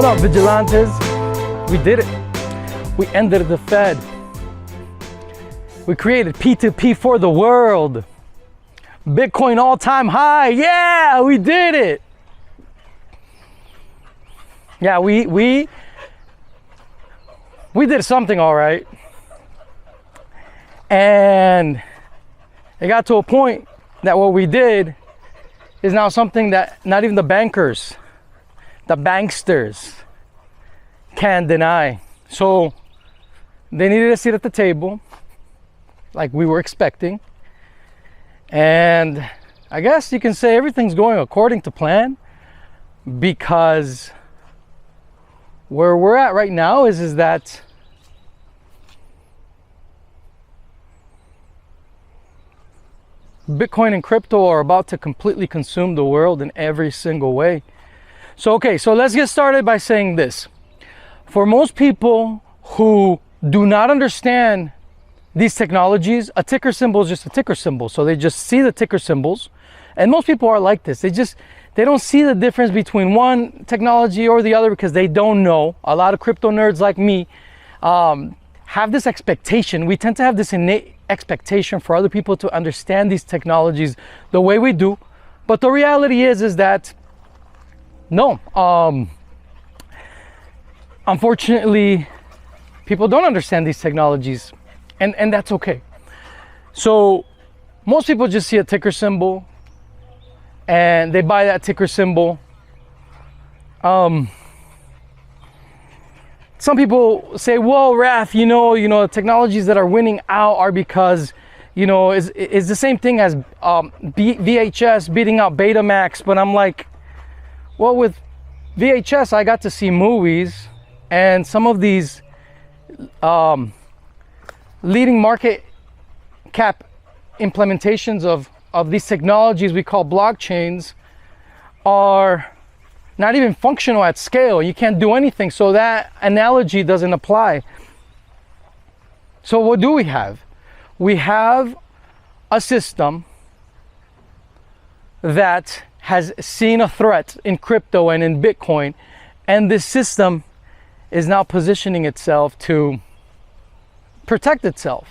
up, vigilantes? We did it. We ended the Fed. We created P2P for the world. Bitcoin all-time high. Yeah, we did it. Yeah, we did something all right. And it got to a point that what we did is now something that not even the bankers, the banksters, can deny. So they needed a seat at the table, like we were expecting. And I guess you can say everything's going according to plan, because where we're at right now is that Bitcoin and crypto are about to completely consume the world in every single way. So, okay, so let's get started by saying this. For most people who do not understand these technologies, a ticker symbol is just a ticker symbol. So they just see the ticker symbols. And most people are like this. They don't see the difference between one technology or the other because they don't know. A lot of crypto nerds like me have this expectation. We tend to have this innate expectation for other people to understand these technologies the way we do. But the reality is that no, unfortunately, people don't understand these technologies, and that's okay. So most people just see a ticker symbol and they buy that ticker symbol. Some people say, well, Raph, you know, technologies that are winning out are because, is the same thing as VHS beating out Betamax. But I'm like, well, with VHS, I got to see movies, and some of these leading market cap implementations of these technologies we call blockchains are not even functional at scale. You can't do anything. So that analogy doesn't apply. So what do we have? We have a system that has seen a threat in crypto and in Bitcoin. And this system is now positioning itself to protect itself.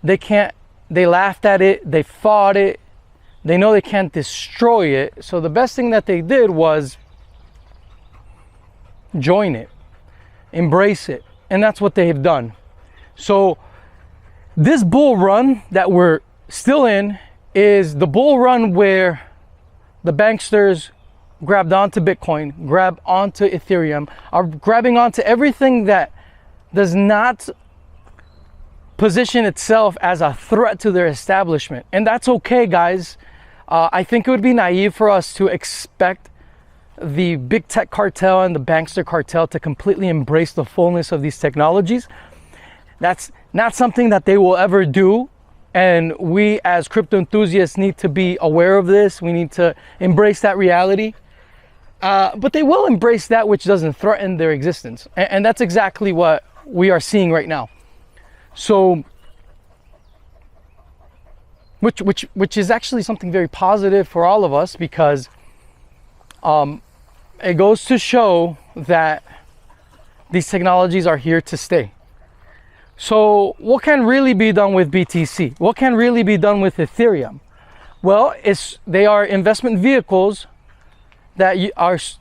They laughed at it, they fought it, they know they can't destroy it. So the best thing that they did was join it, embrace it. And that's what they have done. So this bull run that we're still in is the bull run where the banksters grabbed onto Bitcoin, grabbed onto Ethereum, are grabbing onto everything that does not position itself as a threat to their establishment. And that's okay, guys. I think it would be naive for us to expect the big tech cartel and the bankster cartel to completely embrace the fullness of these technologies. That's not something that they will ever do. And we as crypto enthusiasts need to be aware of this. We need to embrace that reality. But they will embrace that which doesn't threaten their existence. And that's exactly what we are seeing right now. So, which is actually something very positive for all of us, because it goes to show that these technologies are here to stay. So what can really be done with BTC? What can really be done with Ethereum? Well, they are investment vehicles that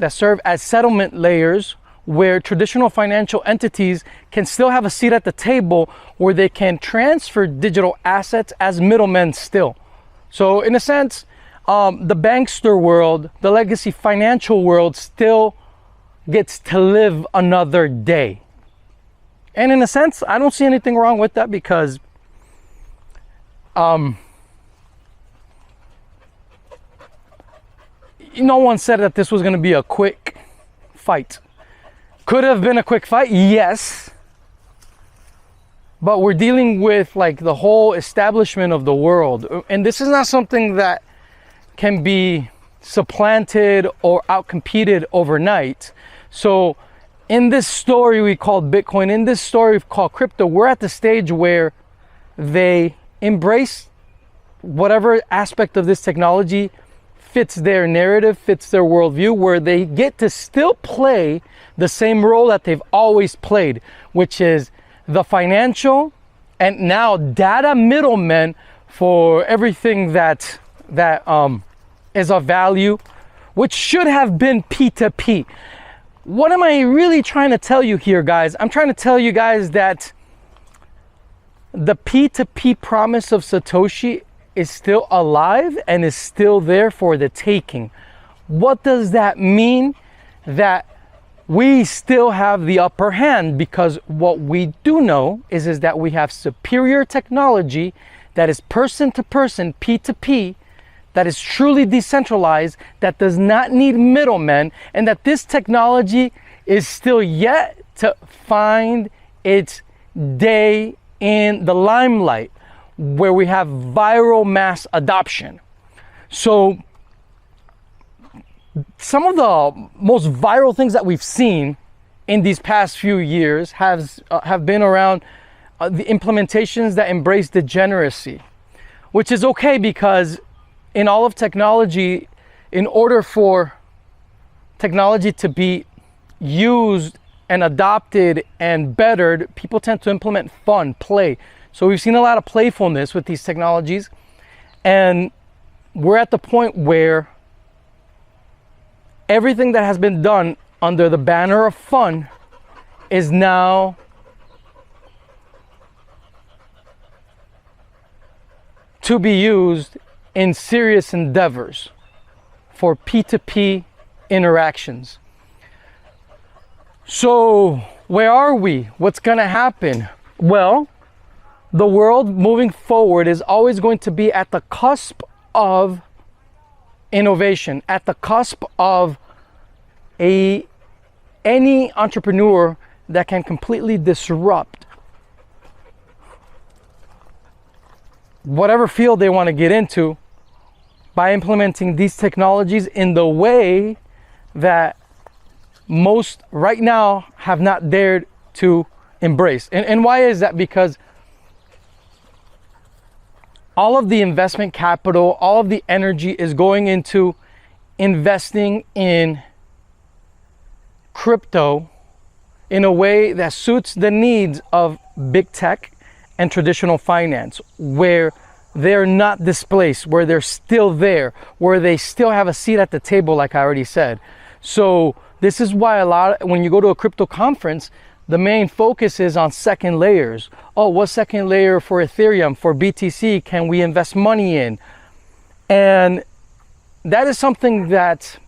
serve as settlement layers, where traditional financial entities can still have a seat at the table, where they can transfer digital assets as middlemen still. So in a sense, the bankster world, the legacy financial world, still gets to live another day. And in a sense, I don't see anything wrong with that, because no one said that this was going to be a quick fight. Could have been a quick fight, yes. But we're dealing with like the whole establishment of the world. And this is not something that can be supplanted or outcompeted overnight. So in this story we call Bitcoin, in this story we call crypto, we're at the stage where they embrace whatever aspect of this technology fits their narrative, fits their worldview, where they get to still play the same role that they've always played, which is the financial and now data middlemen for everything that is of value, which should have been P2P. What am I really trying to tell you here, guys? I'm trying to tell you guys that the P2P promise of Satoshi is still alive and is still there for the taking. What does that mean? That we still have the upper hand, because what we do know is that we have superior technology that is person to person, P2P, that is truly decentralized, that does not need middlemen, and that this technology is still yet to find its day in the limelight, where we have viral mass adoption. So some of the most viral things that we've seen in these past few years have been around the implementations that embrace degeneracy, which is okay, because in all of technology, in order for technology to be used and adopted and bettered, people tend to implement fun, play. So we've seen a lot of playfulness with these technologies, and we're at the point where everything that has been done under the banner of fun is now to be used in serious endeavors for P2P interactions. So where are we? What's gonna happen? Well, the world moving forward is always going to be at the cusp of innovation, at the cusp of any entrepreneur that can completely disrupt whatever field they want to get into by implementing these technologies in the way that most right now have not dared to embrace. And why is that? Because all of the investment capital, all of the energy is going into investing in crypto in a way that suits the needs of big tech and traditional finance, where they're not displaced, where they're still there, where they still have a seat at the table, like I already said. So this is why when you go to a crypto conference, the main focus is on second layers. Oh, what second layer for Ethereum, for BTC can we invest money in? And that is something that,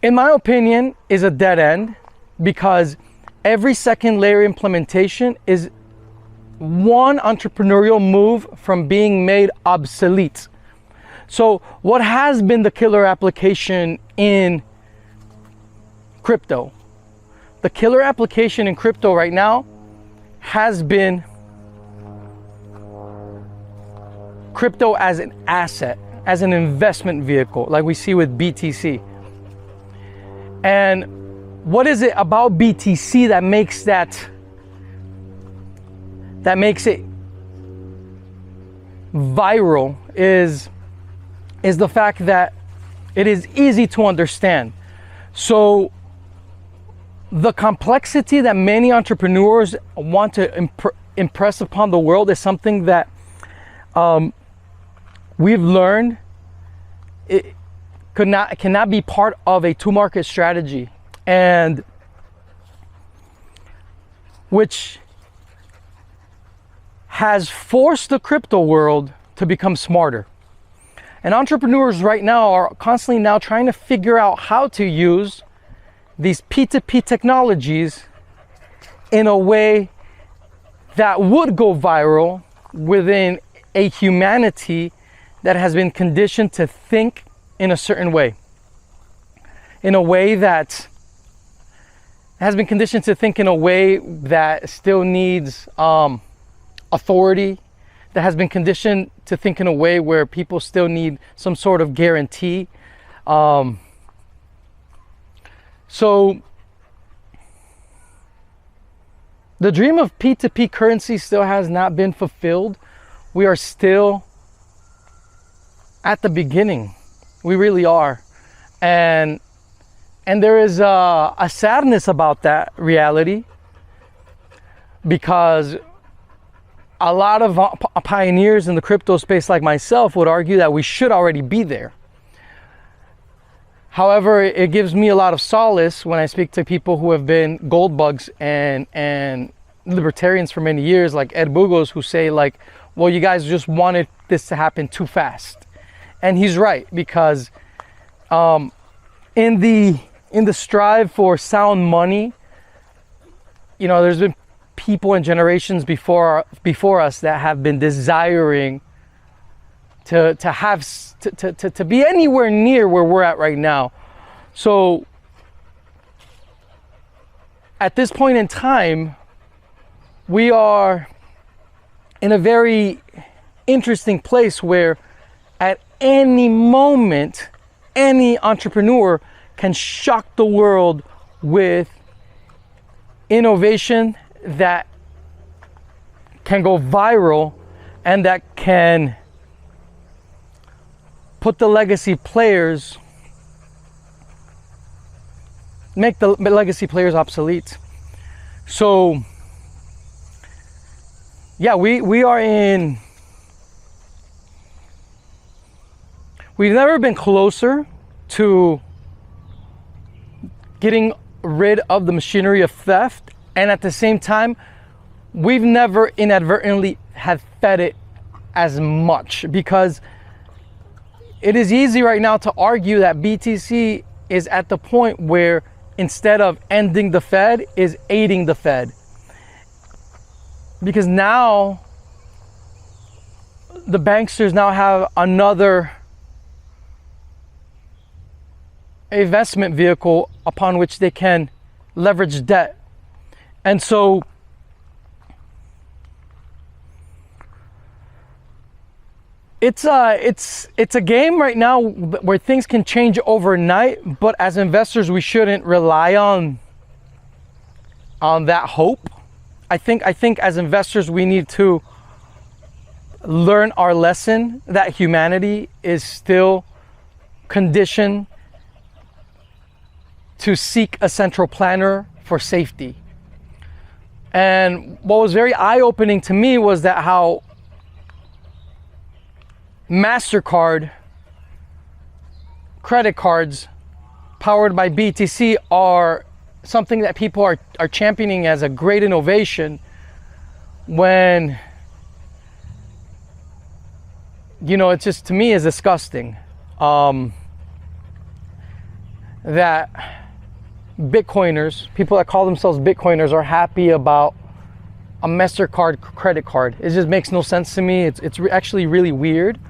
in my opinion, is a dead end, because every second layer implementation is one entrepreneurial move from being made obsolete. So what has been the killer application in crypto? The killer application in crypto right now has been crypto as an asset, as an investment vehicle, like we see with BTC. And what is it about BTC that makes it viral is the fact that it is easy to understand. So the complexity that many entrepreneurs want to impress upon the world is something that we've learned it cannot be part of a two-market strategy, and which has forced the crypto world to become smarter. And entrepreneurs right now are constantly now trying to figure out how to use these P2P technologies in a way that would go viral within a humanity that has been conditioned to think in a certain way. In a way that has been conditioned to think in a way that still needs authority, that has been conditioned to think in a way where people still need some sort of guarantee. So the dream of P2P currency still has not been fulfilled. We are still at the beginning. We really are. And there is a sadness about that reality, because a lot of pioneers in the crypto space like myself would argue that we should already be there. However, it gives me a lot of solace when I speak to people who have been gold bugs and libertarians for many years, like Ed Bugos, who say like, well, you guys just wanted this to happen too fast. And he's right, because in the strive for sound money, you know, there's been people and generations before us that have been desiring to be anywhere near where we're at right now. So at this point in time, we are in a very interesting place where at any moment, any entrepreneur can shock the world with innovation that can go viral and that can put the legacy players, make the legacy players obsolete. So yeah, we are in, we've never been closer to getting rid of the machinery of theft, and at the same time, we've never inadvertently have fed it as much, because it is easy right now to argue that BTC is at the point where instead of ending the Fed, is aiding the Fed. Because now the banksters now have another investment vehicle upon which they can leverage debt. And so it's a game right now where things can change overnight, but as investors we shouldn't rely on that hope. I think as investors we need to learn our lesson that humanity is still conditioned to seek a central planner for safety. And what was very eye-opening to me was that how MasterCard credit cards powered by BTC are something that people are championing as a great innovation, when, you know, it's just, to me, is disgusting that Bitcoiners, people that call themselves Bitcoiners, are happy about a MasterCard credit card. It just makes no sense to me. It's actually really weird,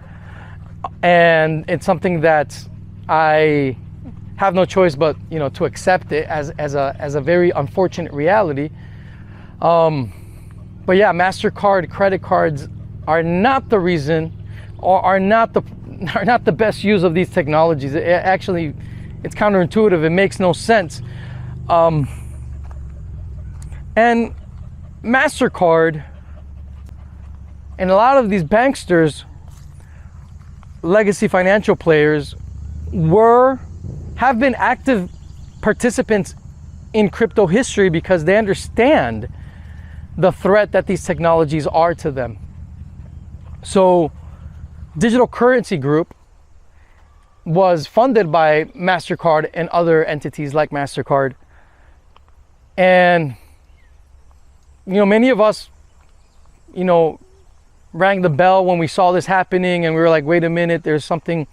and it's something that I have no choice but, you know, to accept it as a very unfortunate reality. But yeah, MasterCard credit cards are not the reason, or are not the best use of these technologies. It's counterintuitive. It makes no sense. And MasterCard and a lot of these banksters, legacy financial players, have been active participants in crypto history because they understand the threat that these technologies are to them. So Digital Currency Group was funded by MasterCard and other entities like MasterCard. And, you know, many of us, you know, rang the bell when we saw this happening, and we were like, wait a minute, there's something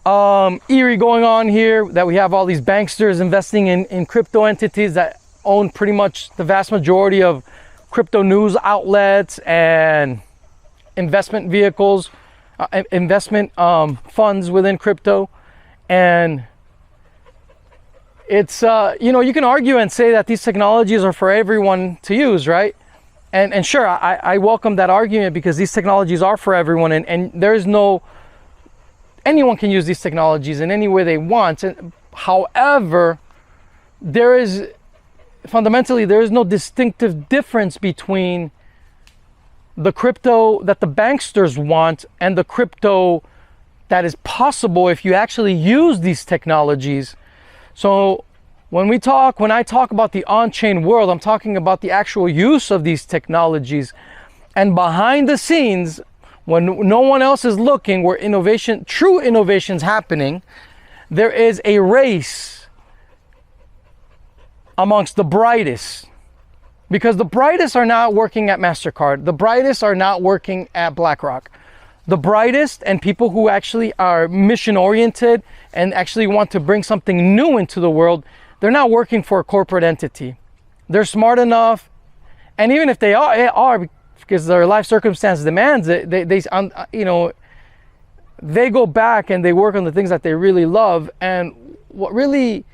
eerie going on here, that we have all these banksters investing in crypto entities that own pretty much the vast majority of crypto news outlets and investment vehicles, investment funds within crypto. And it's, you know, you can argue and say that these technologies are for everyone to use, right? And sure, I welcome that argument, because these technologies are for everyone, and there's no, anyone can use these technologies in any way they want. However, fundamentally there is no distinctive difference between the crypto that the banksters want and the crypto that is possible if you actually use these technologies. So when I talk about the on-chain world, I'm talking about the actual use of these technologies. And behind the scenes, when no one else is looking, where true innovation is happening, there is a race amongst the brightest. Because the brightest are not working at MasterCard. The brightest are not working at BlackRock. The brightest and people who actually are mission oriented and actually want to bring something new into the world, they're not working for a corporate entity. They're smart enough, and even if they are because their life circumstance demands it, they go back and they work on the things that they really love. And what really,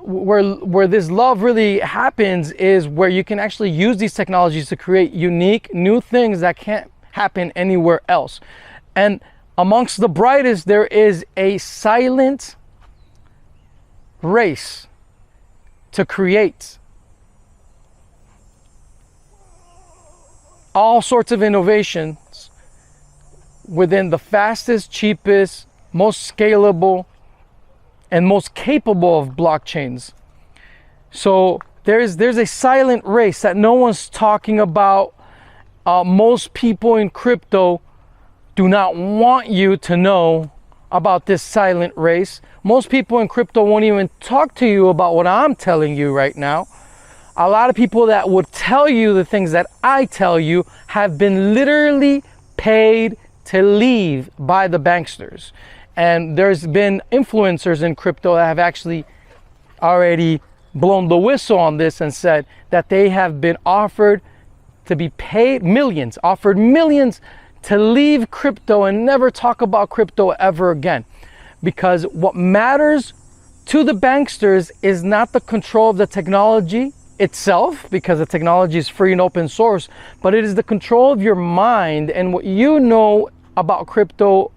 where this love really happens is where you can actually use these technologies to create unique new things that can't happen anywhere else. And amongst the brightest, there is a silent race to create all sorts of innovations within the fastest, cheapest, most scalable, and most capable of blockchains. So there's a silent race that no one's talking about. Most people in crypto do not want you to know about this silent race. Most people in crypto won't even talk to you about what I'm telling you right now. A lot of people that would tell you the things that I tell you have been literally paid to leave by the banksters. And there's been influencers in crypto that have actually already blown the whistle on this and said that they have been offered to be paid millions to leave crypto and never talk about crypto ever again. Because what matters to the banksters is not the control of the technology itself, because the technology is free and open source, but it is the control of your mind and what you know about crypto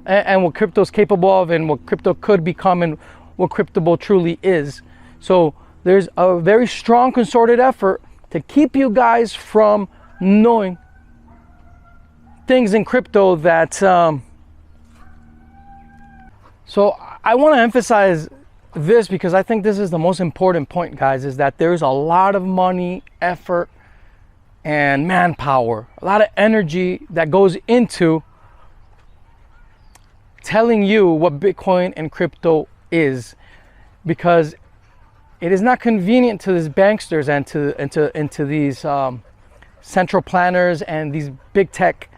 and what crypto is capable of and what crypto could become and what crypto truly is. So there's a very strong concerted effort to keep you guys from knowing things in crypto that so I want to emphasize this because I think this is the most important point, guys, is that there's a lot of money, effort, and manpower, a lot of energy that goes into telling you what Bitcoin and crypto is, because it is not convenient to these banksters and to these central planners and these big tech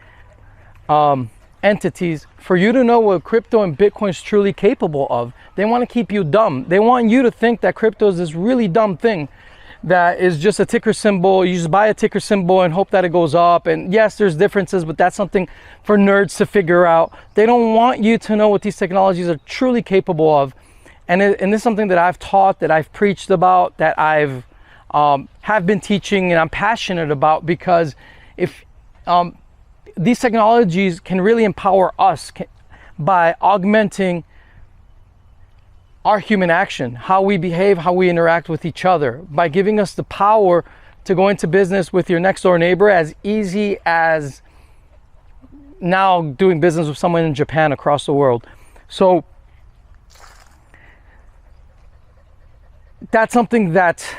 entities for you to know what crypto and Bitcoin is truly capable of. They want to keep you dumb. They want you to think that crypto is this really dumb thing that is just a ticker symbol. You just buy a ticker symbol and hope that it goes up. And yes, there's differences, but that's something for nerds to figure out. They don't want you to know what these technologies are truly capable of. And this is something that I've taught, that I've preached about, that I've have been teaching, and I'm passionate about, because if these technologies can really empower us by augmenting our human action, how we behave, how we interact with each other, by giving us the power to go into business with your next door neighbor as easy as now doing business with someone in Japan across the world. So that's something that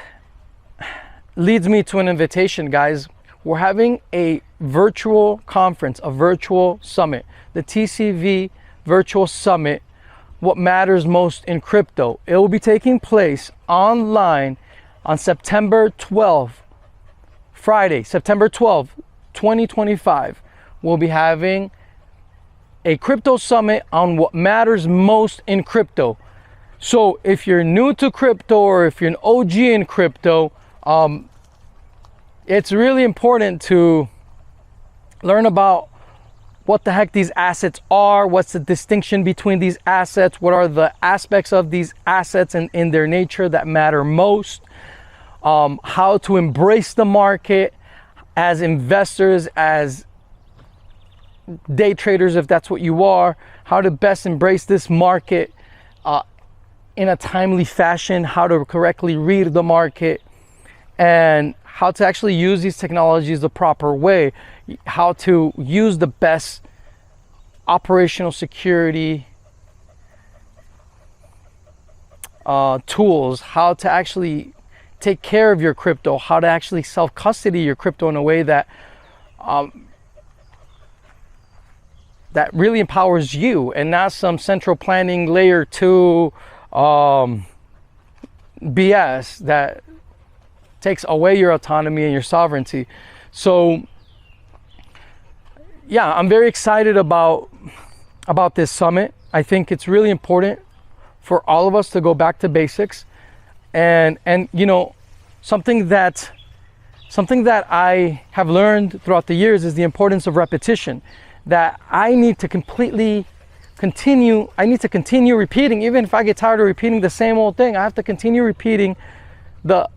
leads me to an invitation, guys. We're having a virtual conference, a virtual summit, the TCV Virtual Summit, What Matters Most in Crypto. It will be taking place online on September 12th, Friday, September 12th, 2025. We'll be having a crypto summit on what matters most in crypto. So if you're new to crypto or if you're an OG in crypto, it's really important to learn about what the heck these assets are, what's the distinction between these assets, what are the aspects of these assets and in their nature that matter most, how to embrace the market as investors, as day traders, if that's what you are, how to best embrace this market in a timely fashion, how to correctly read the market, and how to actually use these technologies the proper way, how to use the best operational security tools, how to actually take care of your crypto, how to actually self-custody your crypto in a way that that really empowers you, and not some central planning layer 2 BS that takes away your autonomy and your sovereignty. So yeah, I'm very excited about this summit. I think it's really important for all of us to go back to basics, and you know, something that I have learned throughout the years is the importance of repetition. That I need to continue repeating. Even if I get tired of repeating the same old thing, I have to continue repeating the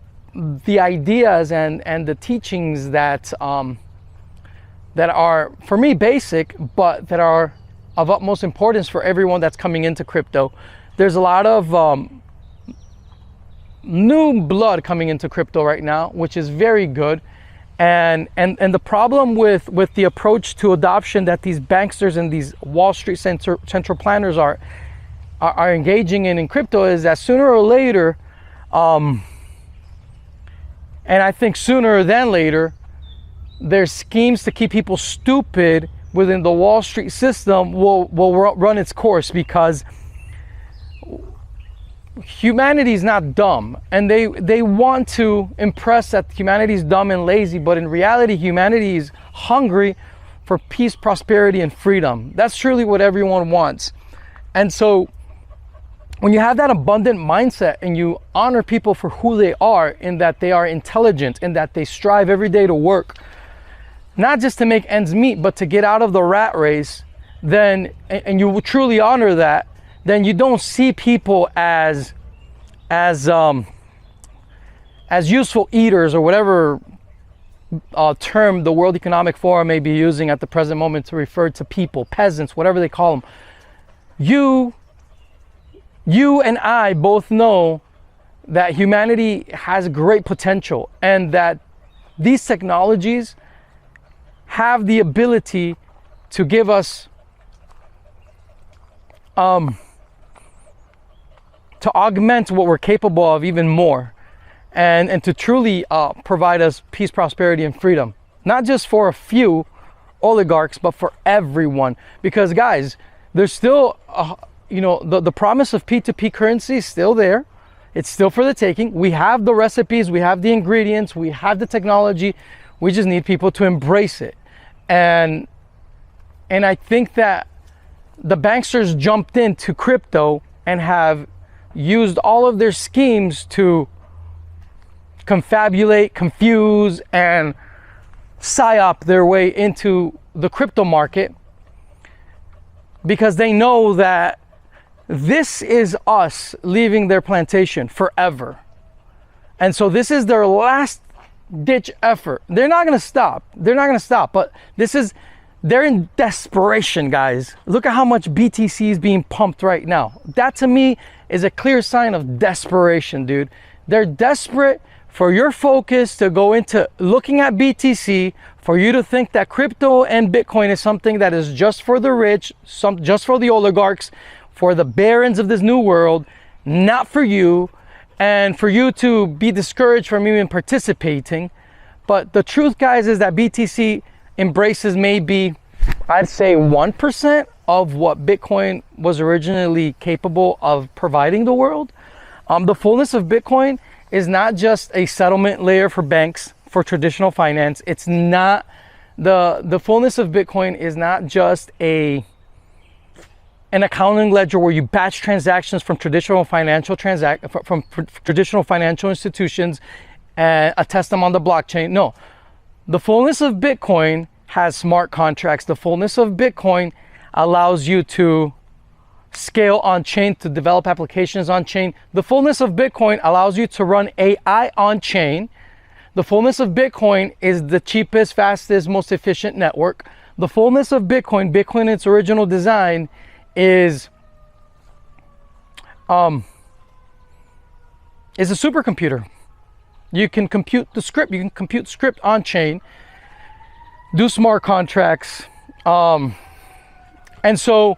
ideas and the teachings that are, for me, basic, but that are of utmost importance for everyone that's coming into crypto. There's a lot of new blood coming into crypto right now, which is very good. And the problem with the approach to adoption that these banksters and these Wall Street central planners are engaging in crypto is that sooner or later, and I think sooner than later, their schemes to keep people stupid within the Wall Street system will run its course, because humanity is not dumb, and they want to impress that humanity is dumb and lazy, but in reality humanity is hungry for peace, prosperity, and freedom. That's truly what everyone wants. And so when you have that abundant mindset and you honor people for who they are, in that they are intelligent, in that they strive every day to work, not just to make ends meet, but to get out of the rat race, then, and you truly honor that, then you don't see people as useful eaters, or whatever term the World Economic Forum may be using at the present moment to refer to people, peasants, whatever they call them. You and I both know that humanity has great potential, and that these technologies have the ability to give us to augment what we're capable of even more, and to truly provide us peace, prosperity, and freedom, not just for a few oligarchs, but for everyone. Because guys, there's still you know, the promise of P2P currency is still there. It's still for the taking. We have the recipes, we have the ingredients, we have the technology. We just need people to embrace it. And I think that the banksters jumped into crypto and have used all of their schemes to confabulate, confuse, and psyop their way into the crypto market, because they know that this is us leaving their plantation forever. And so this is their last ditch effort. They're not going to stop. But they're in desperation, guys. Look at how much BTC is being pumped right now. That to me is a clear sign of desperation, dude. They're desperate for your focus to go into looking at BTC, for you to think that crypto and Bitcoin is something that is just for the rich, just for the oligarchs, for the barons of this new world, not for you, and for you to be discouraged from even participating. But the truth, guys, is that BTC embraces maybe, I'd say, 1% of what Bitcoin was originally capable of providing the world. The fullness of Bitcoin is not just a settlement layer for banks, for traditional finance. It's not, the fullness of Bitcoin is not just an accounting ledger where you batch transactions from traditional financial traditional financial institutions and attest them on the blockchain. No, the fullness of Bitcoin has smart contracts. The fullness of Bitcoin allows you to scale on chain, to develop applications on chain. The fullness of Bitcoin allows you to run AI on chain. The fullness of Bitcoin is the cheapest, fastest, most efficient network. The fullness of Bitcoin, in its original design, is a supercomputer. You can compute the script. You can compute script on chain, do smart contracts. And so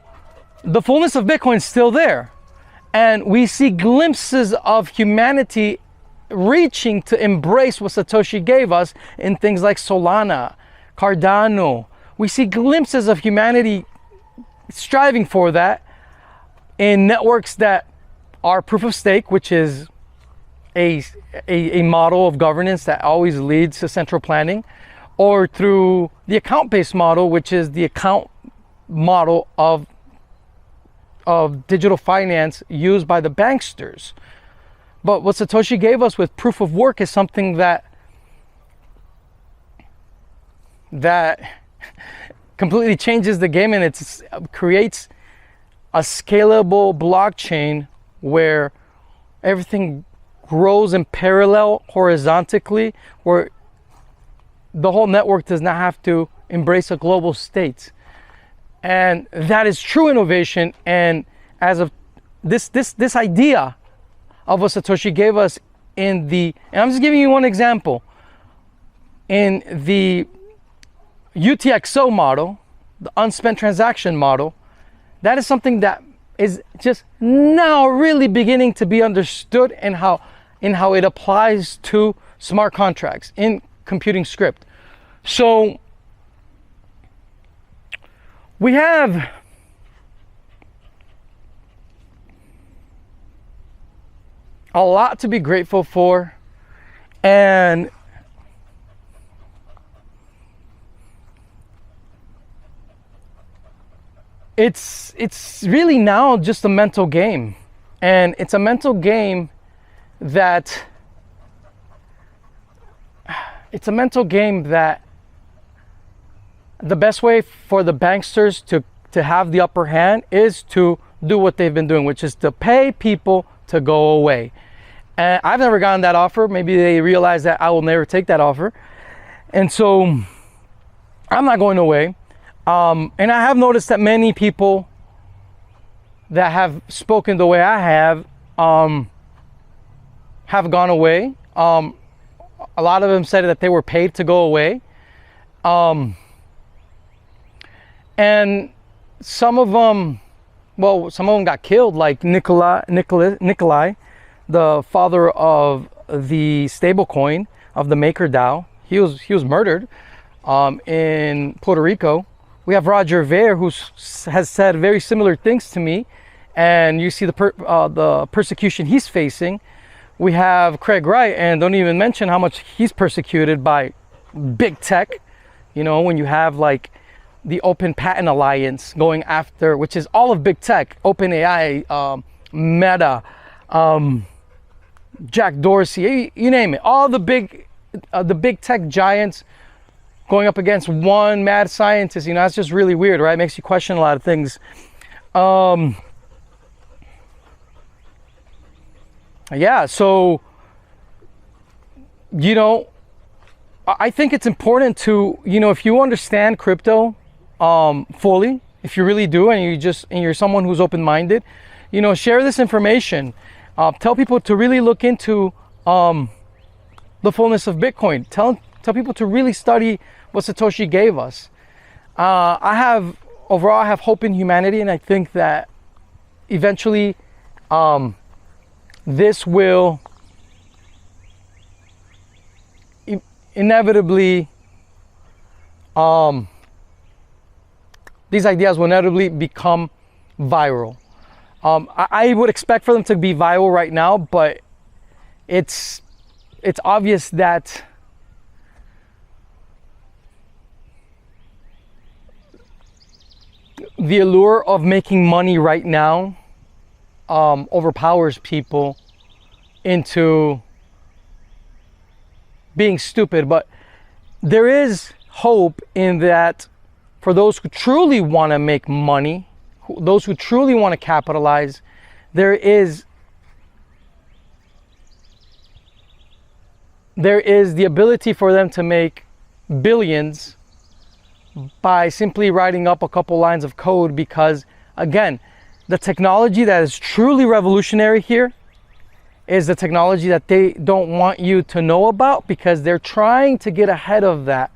the fullness of Bitcoin is still there. And we see glimpses of humanity reaching to embrace what Satoshi gave us in things like Solana, Cardano. We see glimpses of humanity striving for that in networks that are proof of stake, which is a model of governance that always leads to central planning, or through the account-based model, which is the account model of digital finance used by the banksters. But what Satoshi gave us with proof of work is something that completely changes the game, and it creates a scalable blockchain where everything grows in parallel horizontally, where the whole network does not have to embrace a global state. And that is true innovation. And as of this idea of what Satoshi gave us and I'm just giving you one example, in the UTXO model, the unspent transaction model, that is something that is just now really beginning to be understood in how it applies to smart contracts in computing script. So we have a lot to be grateful for, and it's really now just a mental game. And it's a mental game that the best way for the banksters to have the upper hand is to do what they've been doing, which is to pay people to go away. And I've never gotten that offer. Maybe they realize that I will never take that offer. And so I'm not going away. And I have noticed that many people that have spoken the way I have gone away. A lot of them said that they were paid to go away. And some of them got killed, like Nikolai, the father of the stablecoin of the MakerDAO. He was murdered in Puerto Rico. We have Roger Ver, who has said very similar things to me, and you see the persecution he's facing. We have Craig Wright, and don't even mention how much he's persecuted by big tech. You know, when you have like the Open Patent Alliance going after, which is all of big tech, OpenAI, Meta, Jack Dorsey, you name it, all the big tech giants going up against one mad scientist. You know, that's just really weird, right? It makes you question a lot of things. Yeah, so, you know, I think it's important to, you know, if you understand crypto fully, if you really do, and you're someone who's open-minded, you know, share this information. Tell people to really look into the fullness of Bitcoin. Tell people to really study what Satoshi gave us. I have hope in humanity, and I think that eventually this will inevitably, these ideas will inevitably become viral. I would expect for them to be viral right now, but it's obvious that the allure of making money right now overpowers people into being stupid. But there is hope in that for those who truly want to make money, those who truly want to capitalize, there is the ability for them to make billions by simply writing up a couple lines of code, because again, the technology that is truly revolutionary here is the technology that they don't want you to know about, because they're trying to get ahead of that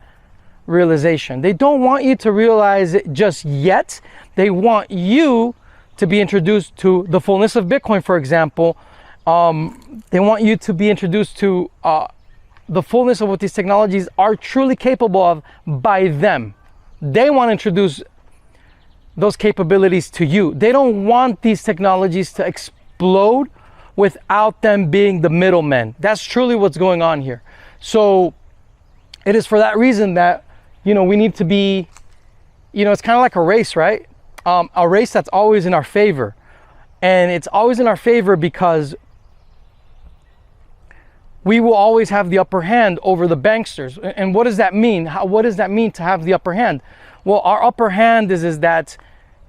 realization. They don't want you to realize it just yet. They want you to be introduced to the fullness of Bitcoin, for example. They want you to be introduced to the fullness of what these technologies are truly capable of by them. They want to introduce those capabilities to you. They don't want these technologies to explode without them being the middlemen. That's truly what's going on here. So it is for that reason that, you know, we need to be, you know, it's kind of like a race, right? A race that's always in our favor. And it's always in our favor because we will always have the upper hand over the banksters. And what does that mean? What does that mean to have the upper hand? Well, our upper hand is that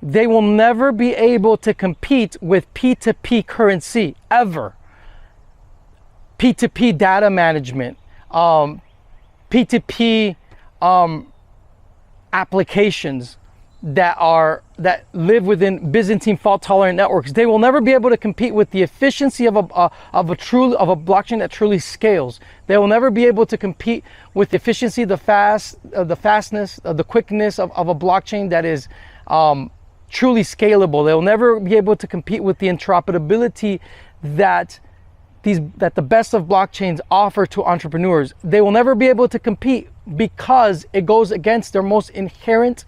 they will never be able to compete with P2P currency, ever. P2P data management, P2P applications that live within Byzantine fault-tolerant networks. They will never be able to compete with the efficiency of a blockchain that truly scales. They will never be able to compete with the efficiency, the fastness, the quickness of a blockchain that is truly scalable. They will never be able to compete with the interoperability that the best of blockchains offer to entrepreneurs. They will never be able to compete because it goes against their most inherent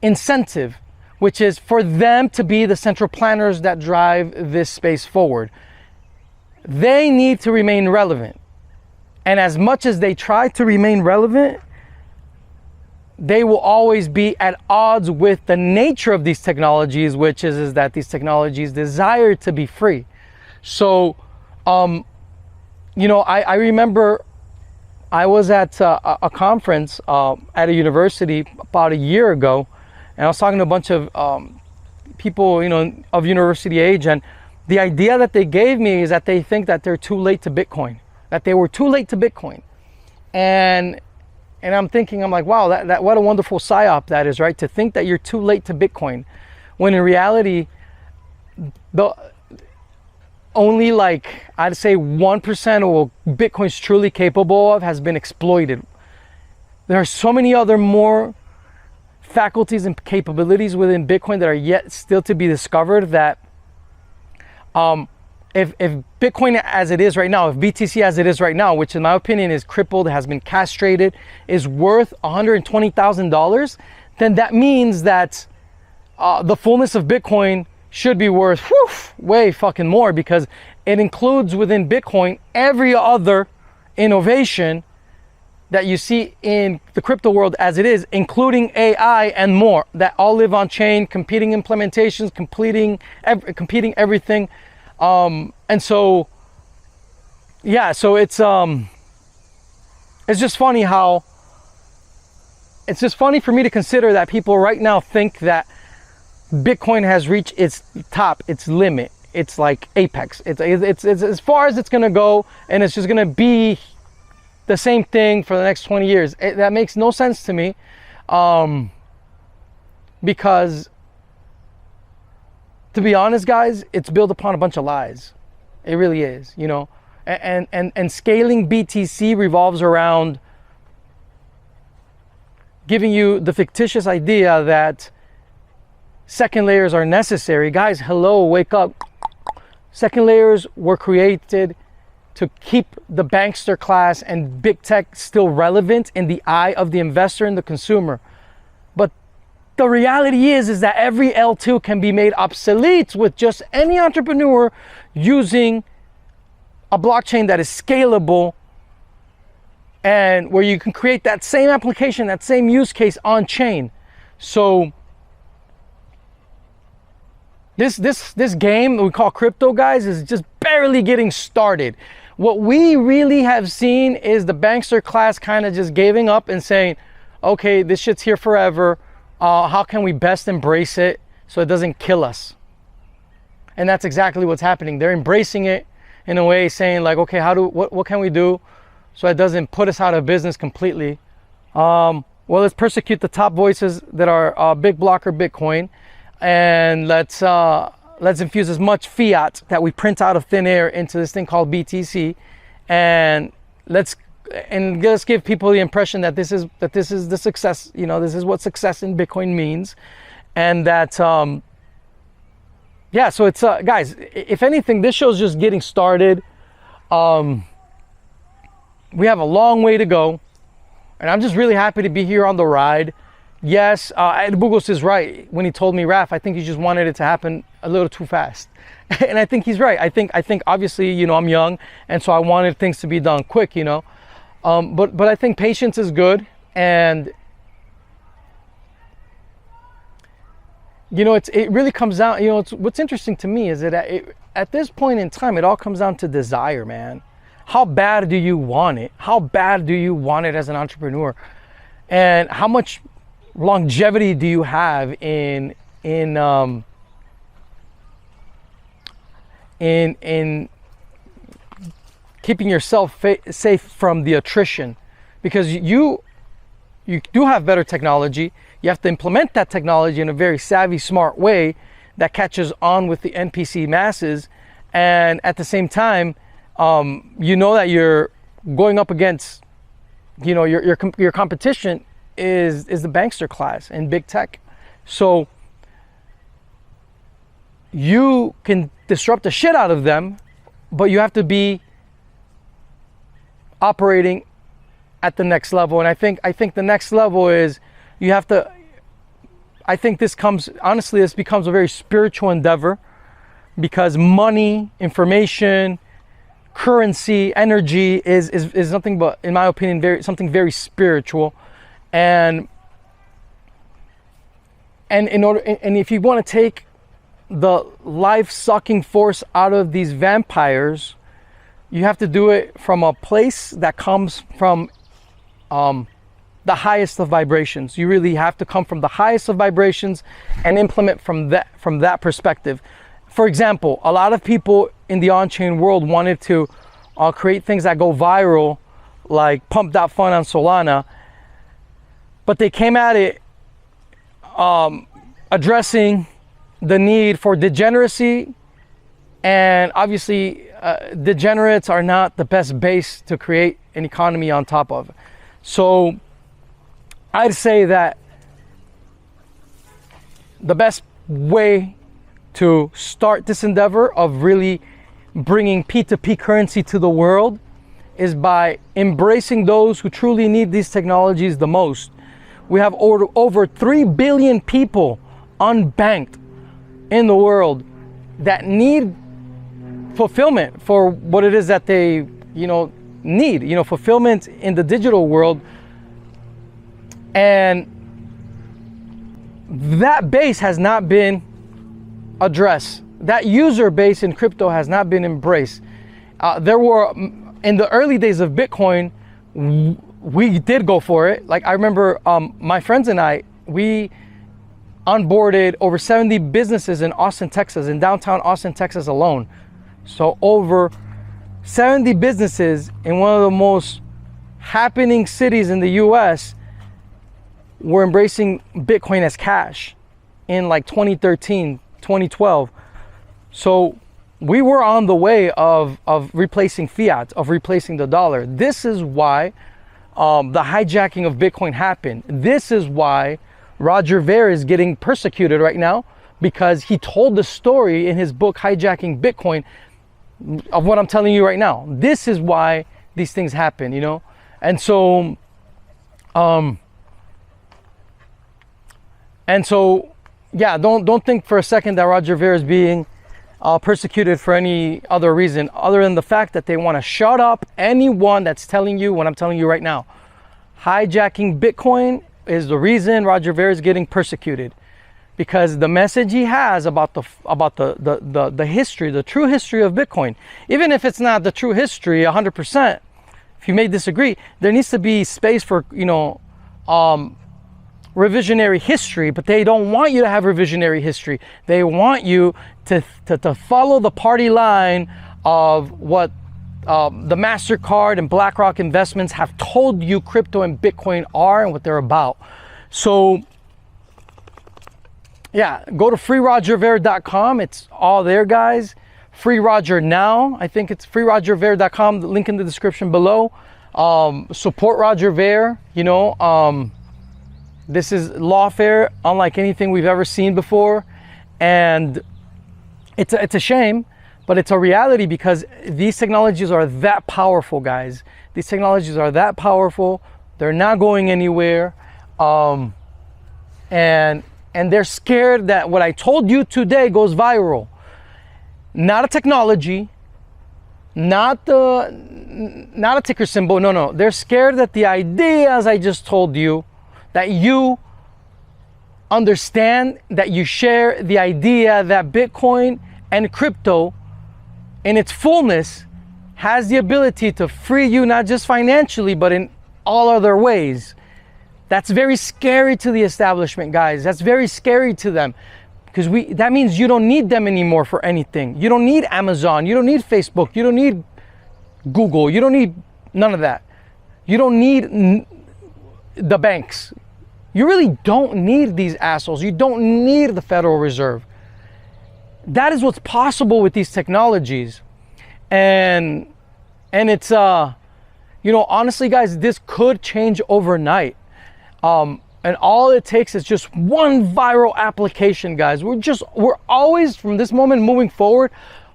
incentive, which is for them to be the central planners that drive this space forward. They need to remain relevant. And as much as they try to remain relevant, they will always be at odds with the nature of these technologies, which is that these technologies desire to be free. So, you know, I remember I was at a conference at a university about a year ago, and I was talking to a bunch of people, you know, of university age, and the idea that they gave me is that they think that they're too late to Bitcoin, that they were too late to Bitcoin. And I'm thinking, I'm like, wow, that what a wonderful psyop that is, right? To think that you're too late to Bitcoin, when in reality, only like, I'd say 1% of what Bitcoin's truly capable of has been exploited. There are so many other more faculties and capabilities within Bitcoin that are yet still to be discovered, that if Bitcoin as it is right now, if BTC as it is right now, which in my opinion is crippled, has been castrated, is worth $120,000, then that means that the fullness of Bitcoin should be worth way fucking more, because it includes within Bitcoin every other innovation that you see in the crypto world as it is, including AI and more, that all live on chain, competing implementations, competing everything. And so, yeah, so it's just funny how, it's just funny for me to consider that people right now think that Bitcoin has reached its top, its limit. It's like apex. It's as far as it's gonna go, and it's just gonna be the same thing for the next 20 years. That makes no sense to me, because to be honest, guys, it's built upon a bunch of lies. It really is, you know. And scaling BTC revolves around giving you the fictitious idea that second layers are necessary. Guys, hello, wake up. Second layers were created to keep the bankster class and big tech still relevant in the eye of the investor and the consumer. But the reality is that every L2 can be made obsolete with just any entrepreneur using a blockchain that is scalable, and where you can create that same application, that same use case on chain. So this game that we call crypto, guys, is just barely getting started. What we really have seen is the bankster class kind of just giving up and saying, okay, this shit's here forever. How can we best embrace it so it doesn't kill us? And that's exactly what's happening. They're embracing it in a way, saying like, okay, what can we do so it doesn't put us out of business completely? Well, let's persecute the top voices that are big blocker Bitcoin, and let's let's infuse as much fiat that we print out of thin air into this thing called BTC, and let's give people the impression that this is the success. You know, this is what success in Bitcoin means, and that yeah. So it's guys, if anything, this show's just getting started. We have a long way to go, and I'm just really happy to be here on the ride. Yes, Bugos is right when he told me, Raf, I think you just wanted it to happen a little too fast. And I think he's right. I think obviously, you know, I'm young, and so I wanted things to be done quick, you know. But I think patience is good, and you know, it really comes down, you know, what's interesting to me is that at this point in time, it all comes down to desire, man. How bad do you want it? How bad do you want it as an entrepreneur? And how much longevity do you have in keeping yourself safe from the attrition? Because you do have better technology. You have to implement that technology in a very savvy, smart way that catches on with the NPC masses, and at the same time, you know that you're going up against, you know, your competition is the bankster class in big tech. So you can disrupt the shit out of them, but you have to be operating at the next level. And I think the next level is you have to, I think this becomes a very spiritual endeavor, because money, information, currency, energy is nothing but, in my opinion, something very spiritual. And if you want to take the life-sucking force out of these vampires, you have to do it from a place that comes from the highest of vibrations. You really have to come from the highest of vibrations and implement from that perspective. For example, a lot of people in the on-chain world wanted to create things that go viral, like pump.fun on Solana, but they came at it addressing the need for degeneracy, and obviously degenerates are not the best base to create an economy on top of. So I'd say that the best way to start this endeavor of really bringing P2P currency to the world is by embracing those who truly need these technologies the most. We have over 3 billion people unbanked in the world that need fulfillment for what it is that they, you know, need, you know, fulfillment in the digital world. And that base has not been addressed. That user base in crypto has not been embraced. There were, in the early days of Bitcoin, we did go for it. Like, I remember my friends and I, we onboarded over 70 businesses in Austin, Texas, in downtown Austin, Texas alone. So over 70 businesses in one of the most happening cities in the US were embracing Bitcoin as cash in like 2013, 2012. So we were on the way of replacing fiat, of replacing the dollar. This is why the hijacking of Bitcoin happened. This is why Roger Ver is getting persecuted right now, because he told the story in his book, Hijacking Bitcoin, of what I'm telling you right now. This is why these things happen, you know? And so, yeah, don't think for a second that Roger Ver is being persecuted for any other reason other than the fact that they want to shut up anyone that's telling you what I'm telling you right now. Hijacking Bitcoin is the reason Roger Ver is getting persecuted, because the message he has about the history, the true history of Bitcoin, even if it's not the true history 100%, if you may disagree, there needs to be space for, you know, revisionary history. But they don't want you to have revisionary history. They want you to follow the party line of what the MasterCard and BlackRock investments have told you crypto and Bitcoin are and what they're about. So yeah, go to freerogerver.com. It's all there, guys. Free Roger now. I think it's freerogerver.com. The link in the description below. Support Roger Ver. You know, this is lawfare unlike anything we've ever seen before, and it's a shame, but it's a reality because these technologies are that powerful, guys. These technologies are that powerful. They're not going anywhere, and they're scared that what I told you today goes viral. Not a technology, not a ticker symbol. No. They're scared that the ideas I just told you, that you understand, that you share the idea that Bitcoin and crypto in its fullness has the ability to free you, not just financially, but in all other ways. That's very scary to the establishment, guys. That's very scary to them. Because that means you don't need them anymore for anything. You don't need Amazon. You don't need Facebook. You don't need Google. You don't need none of that. You don't need the banks. You really don't need these assholes. You don't need the Federal Reserve. That is what's possible with these technologies. And it's, you know, honestly, guys, this could change overnight. And all it takes is just one viral application, guys. We're always, from this moment moving forward,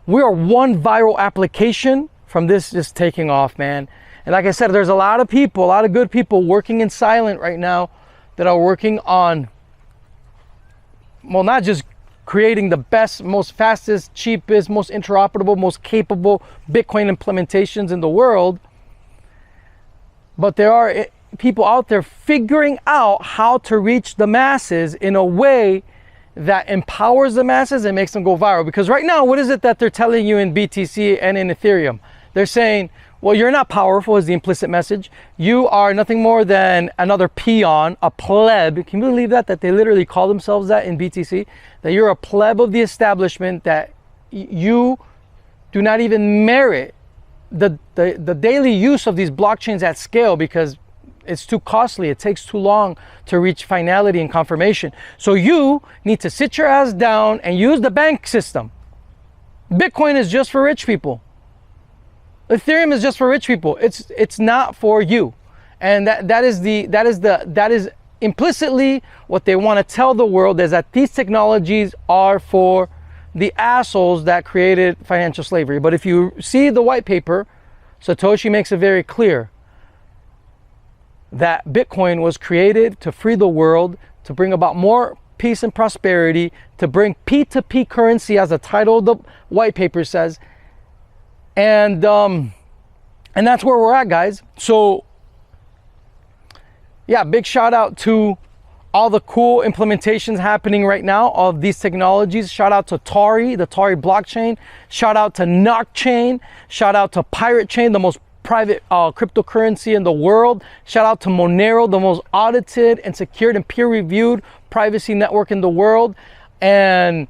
we are one viral application from this just taking off, man. And like I said, there's a lot of people, a lot of good people working in silent right now that are working on, well, not just creating the best, most fastest, cheapest, most interoperable, most capable Bitcoin implementations in the world, but there are people out there figuring out how to reach the masses in a way that empowers the masses and makes them go viral. Because right now, what is it that they're telling you in BTC and in Ethereum? They're saying, well, you're not powerful, is the implicit message. You are nothing more than another peon, a pleb. Can you believe that they literally call themselves that in BTC? That you're a pleb of the establishment, that you do not even merit the daily use of these blockchains at scale because it's too costly. It takes too long to reach finality and confirmation. So you need to sit your ass down and use the bank system. Bitcoin is just for rich people. Ethereum is just for rich people. It's not for you. And that is implicitly what they want to tell the world, is that these technologies are for the assholes that created financial slavery. But if you see the white paper, Satoshi makes it very clear that Bitcoin was created to free the world, to bring about more peace and prosperity, to bring P2P currency, as the title of the white paper says. And that's where we're at, guys. So yeah, big shout out to all the cool implementations happening right now of these technologies. Shout out to Tari, the Tari blockchain. Shout out to Nock Chain. Shout out to Pirate Chain, the most private cryptocurrency in the world. Shout out to Monero, the most audited and secured and peer-reviewed privacy network in the world. And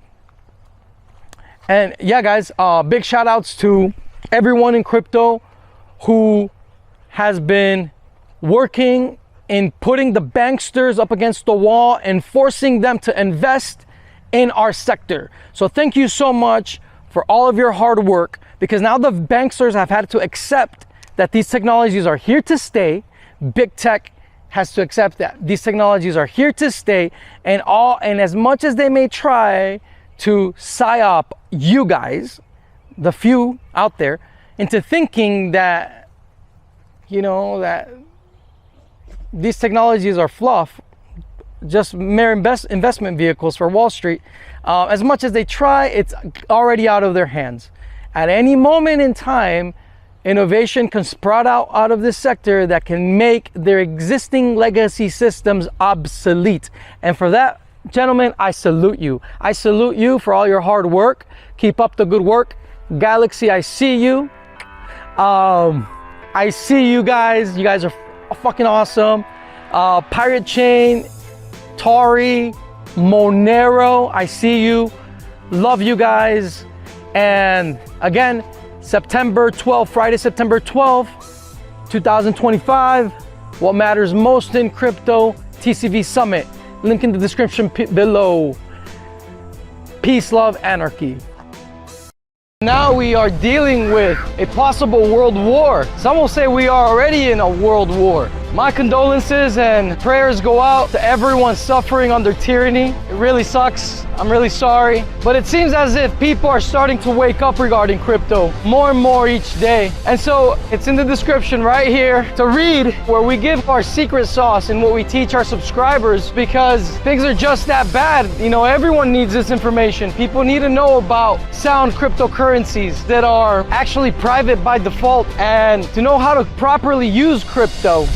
yeah, guys, big shout outs to everyone in crypto who has been working in putting the banksters up against the wall and forcing them to invest in our sector. So thank you so much for all of your hard work, because now the banksters have had to accept that these technologies are here to stay. Big tech has to accept that these technologies are here to stay, and as much as they may try to psyop you guys, the few out there, into thinking that, you know, that these technologies are fluff, just mere investment vehicles for Wall Street, as much as they try, it's already out of their hands. At any moment in time, innovation can sprout out of this sector that can make their existing legacy systems obsolete. And for that, gentlemen, I salute you. I salute you for all your hard work. Keep up the good work. Galaxy, I see you. I see you guys. You guys are fucking awesome. Pirate Chain, Tari, Monero, I see you. Love you guys. And again, September 12th, Friday, September 12th, 2025. What matters most in crypto, TCV Summit. Link in the description below. Peace, love, anarchy. Now we are dealing with a possible world war. Some will say we are already in a world war. My condolences and prayers go out to everyone suffering under tyranny. It really sucks. I'm really sorry. But it seems as if people are starting to wake up regarding crypto more and more each day. And so it's in the description right here to read, where we give our secret sauce and what we teach our subscribers, because things are just that bad. You know, everyone needs this information. People need to know about sound cryptocurrencies that are actually private by default, and to know how to properly use crypto.